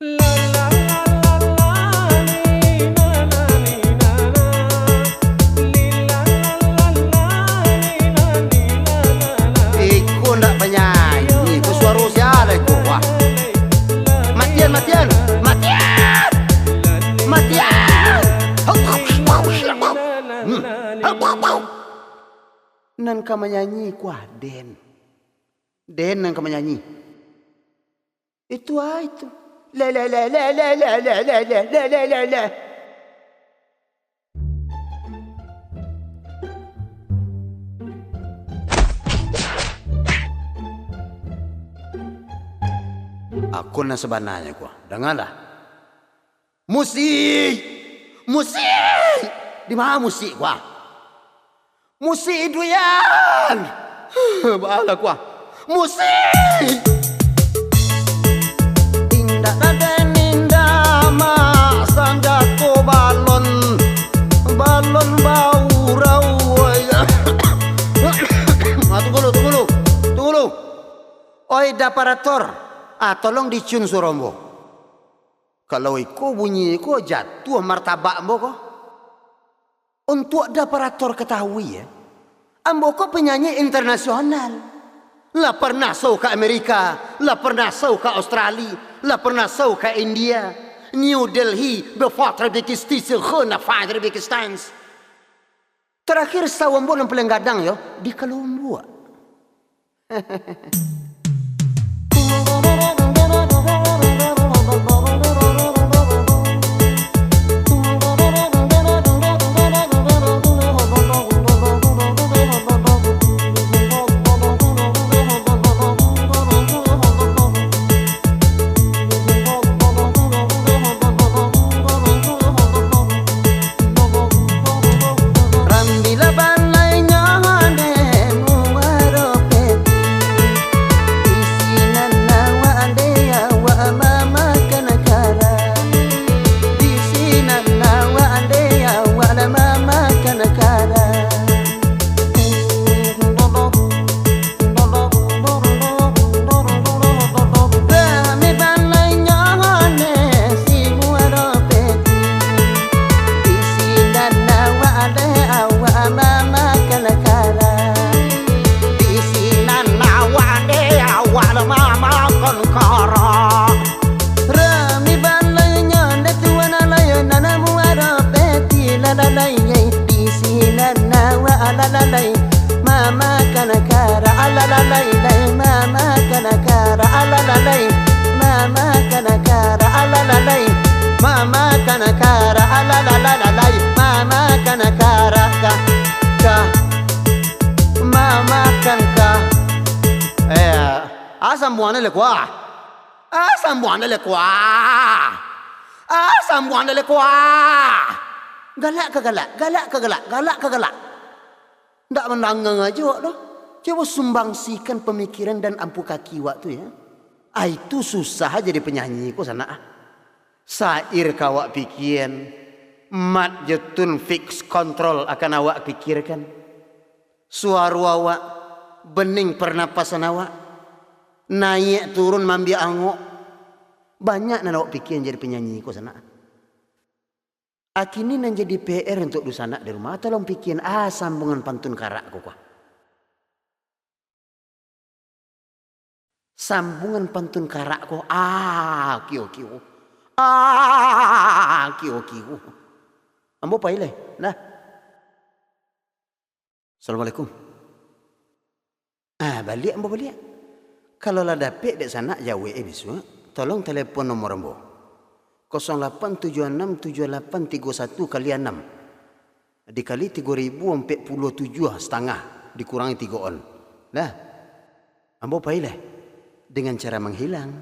Iku ndak penyanyi, itu suara siapa itu? Wah, Matian, Matian, Matian, Matian. Nan ka menyanyi kuah Den nan ka menyanyi. Itu itu. La la la la la la la la la la la la. Aku na sebenarnya gua. Dengarlah. Musik. Musik. Di mana musik gua? Musik doyan. Bala gua. Musik. Indah dan indah mak sandaku balon bau rawaya. Tunggu dulu. Oi daparator. Tolong dicun surombo. Kalau iku bunyi iku jatuh martabak ambo ko. Untuk daparator ketahui ya. Ambo ko penyanyi internasional. Lah pernah show ke Amerika, lah pernah show ke Australia, lah pernah show ke India, New Delhi, befather bekistis, khona father bekistans. Terakhir sawambo yang paling gadang yo di Kolombo. Mama kana kara alalalai mama kana kara alalalai mama kana kara alalalai mama kana kara alalalai mama kana kara ka mama kan ka asam buana le kwa galak ndak menanggang aja doh. Coba sumbangsikan pemikiran dan ampu kaki waktu ya. Itu susah jadi penyanyi ku sana. Sair kawak pikiran, mat jetun fix kontrol akan awak pikirkan. Suara awak, bening pernapasan awak, naik turun mambi angok. Banyak nan awak pikiran jadi penyanyi ku sana. Akini nan jadi PR untuk dusana di rumah. Tolong pikirin sambungan pantun karak ku kuah. Sambungan pantun karak ku kio. Kio. Ambo paile. Nah. Assalamualaikum. Balik ambo balik. Kalau lah dapet dek sana jauh bisu. Tolong telepon nomor ambo. 08767831 kali 6 dikali 3047 setengah dikurangi 3 on. Nah, ambo paile dengan cara menghilang.